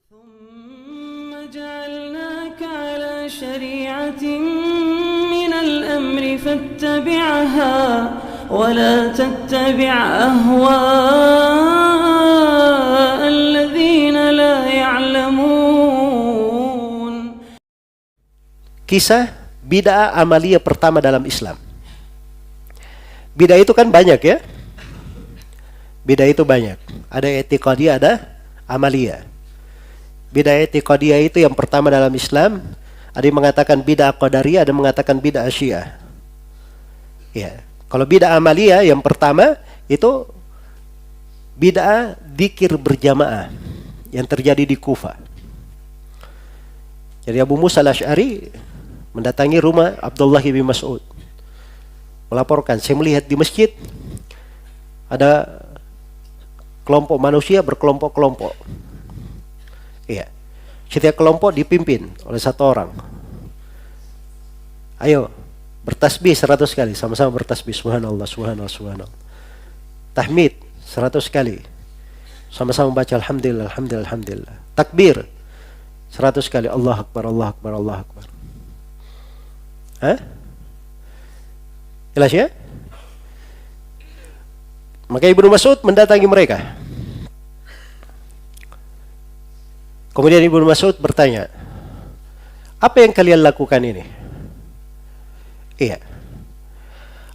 ثم جعلناك على شريعة من الأمر فاتبعها ولا تتبع أهواء الذين لا يعلمون. Kisah bid'ah amaliyah pertama dalam Islam. Bid'ah itu kan banyak ya. Bid'ah itu banyak. Ada i'tiqadiyah, ada amaliyah. Bid'ah i'tiqadiyah itu yang pertama dalam Islam. Ada yang mengatakan bid'ah qadariyah, ada yang mengatakan bid'ah syiah. Ya. Kalau bid'ah amaliyah yang pertama itu bid'ah dzikir berjamaah yang terjadi di Kufah. Jadi Abu Musa al-Asy'ari mendatangi rumah Abdullah bin Mas'ud, melaporkan, saya melihat di masjid ada kelompok manusia berkelompok-kelompok. Iya. Setiap kelompok dipimpin oleh satu orang. Ayo, bertasbih 100 kali, sama-sama bertasbih, subhanallah, subhanallah, subhanallah. Tahmid 100 kali, sama-sama baca alhamdulillah, alhamdulillah, alhamdulillah. Takbir 100 kali, Allah Akbar, Allah Akbar, Allah Akbar. Hah? Jelas ya? Maka Ibnu Mas'ud mendatangi mereka. Kemudian Ibnu Mas'ud bertanya, apa yang kalian lakukan ini? Iya.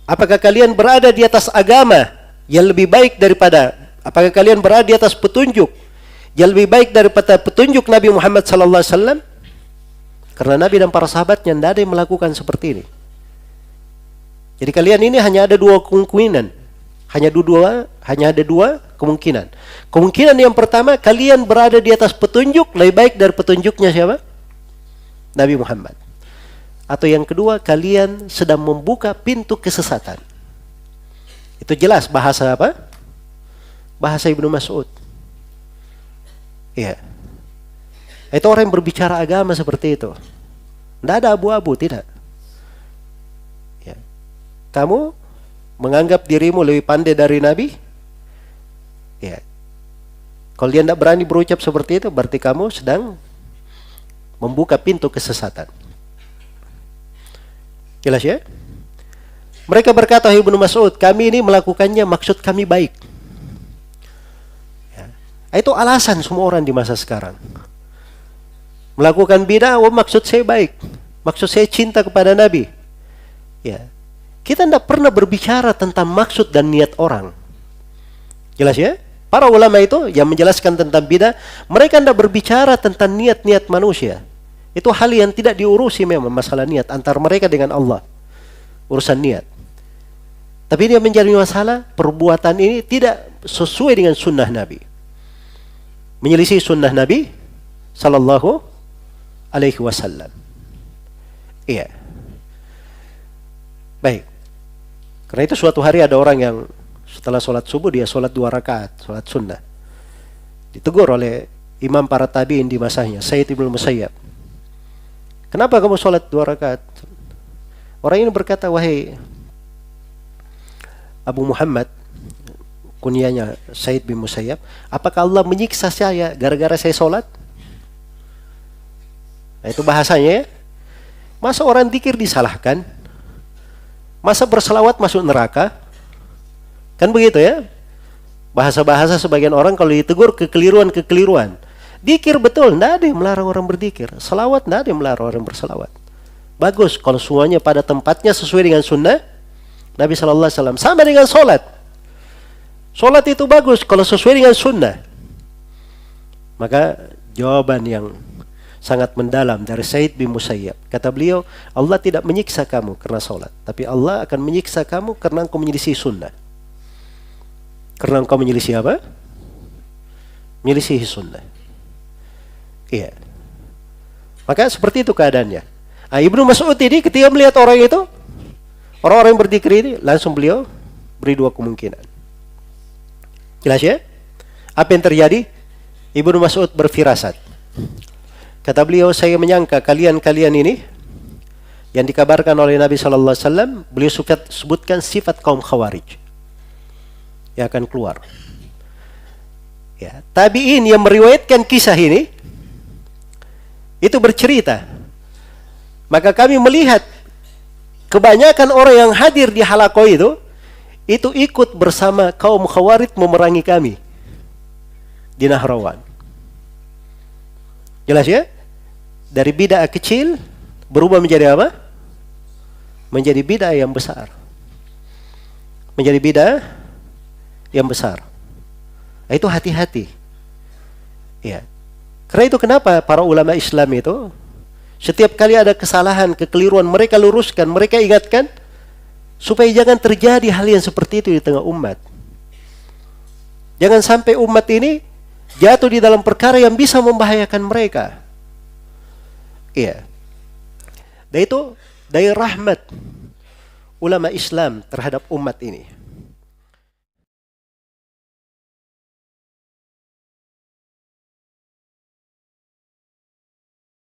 Apakah kalian berada di atas agama yang lebih baik daripada, apakah kalian berada di atas petunjuk yang lebih baik daripada petunjuk Nabi Muhammad sallallahu alaihi wasallam? Karena Nabi dan para sahabatnya tidak ada yang melakukan seperti ini. Jadi kalian ini hanya ada dua kemungkinan. Hanya ada dua kemungkinan. Kemungkinan yang pertama, kalian berada di atas petunjuk lebih baik dari petunjuknya siapa? Nabi Muhammad. Atau yang kedua, kalian sedang membuka pintu kesesatan. Itu jelas bahasa apa? Bahasa Ibnu Mas'ud. Iya. Itu orang yang berbicara agama seperti itu. Tidak ada abu-abu, tidak. Ya. Kamu menganggap dirimu lebih pandai dari Nabi? Ya. Kalau dia tidak berani berucap seperti itu, berarti kamu sedang membuka pintu kesesatan. Jelas ya? Mereka berkata, Ibnu Mas'ud, kami ini melakukannya maksud kami baik. Ya. Itu alasan semua orang di masa sekarang. Melakukan bid'ah, maksud saya baik. Maksud saya cinta kepada Nabi. Ya. Kita tidak pernah berbicara tentang maksud dan niat orang. Jelas ya? Para ulama itu yang menjelaskan tentang bid'ah, mereka tidak berbicara tentang niat-niat manusia. Itu hal yang tidak diurusi memang, masalah niat antara mereka dengan Allah. Urusan niat. Tapi dia menjadi masalah, perbuatan ini tidak sesuai dengan sunnah Nabi. Menyelisih sunnah Nabi sallallahu alaihi wasallam. Iya. Baik. Karena itu suatu hari ada orang yang setelah sholat subuh dia sholat 2 rakaat, sholat sunnah. Ditegur oleh imam para tabi'in di masanya, Sayyid Ibnu Musayyab. Kenapa kamu sholat 2 rakaat? Orang ini berkata, wahai Abu Muhammad, kunyanya Sayyid bin Musayyab, apakah Allah menyiksa saya gara-gara saya sholat? Nah, itu bahasanya ya. Masa orang dzikir disalahkan? Masa berselawat masuk neraka? Kan begitu ya? Bahasa-bahasa sebagian orang kalau ditegur kekeliruan-kekeliruan. Dzikir betul, tidak ada yang melarang orang berzikir. Selawat, tidak ada yang melarang orang berselawat. Bagus kalau semuanya pada tempatnya sesuai dengan sunnah Nabi sallallahu alaihi wasallam. Sama dengan sholat. Sholat itu bagus kalau sesuai dengan sunnah. Maka jawaban yang sangat mendalam dari Said bin Musayyab. Kata beliau, Allah tidak menyiksa kamu karena sholat, tapi Allah akan menyiksa kamu karena engkau menyelisih sunnah. Karena engkau menyelisih apa? Menyelisih sunnah. Iya. Maka seperti itu keadaannya. Ibnu Mas'ud ini ketika melihat orang itu, orang-orang yang berzikir ini, langsung beliau beri 2 kemungkinan. Jelas ya? Apa yang terjadi? Ibnu Mas'ud berfirasat. Kata beliau, saya menyangka kalian ini yang dikabarkan oleh Nabi sallallahu alaihi wasallam, beliau sebutkan sifat kaum Khawarij yang akan keluar. Ya, tabi'in yang meriwayatkan kisah ini itu bercerita. Maka kami melihat kebanyakan orang yang hadir di halaqah itu ikut bersama kaum Khawarij memerangi kami di Nahrawan. Jelas ya? Dari bid'ah kecil berubah menjadi apa? Menjadi bid'ah yang besar. Menjadi bid'ah yang besar. Nah, itu hati-hati. Ya. Karena itu kenapa para ulama Islam itu setiap kali ada kesalahan, kekeliruan, mereka luruskan, mereka ingatkan supaya jangan terjadi hal yang seperti itu di tengah umat. Jangan sampai umat ini jatuh di dalam perkara yang bisa membahayakan mereka. Iya. Dan itu dari rahmat ulama Islam terhadap umat ini.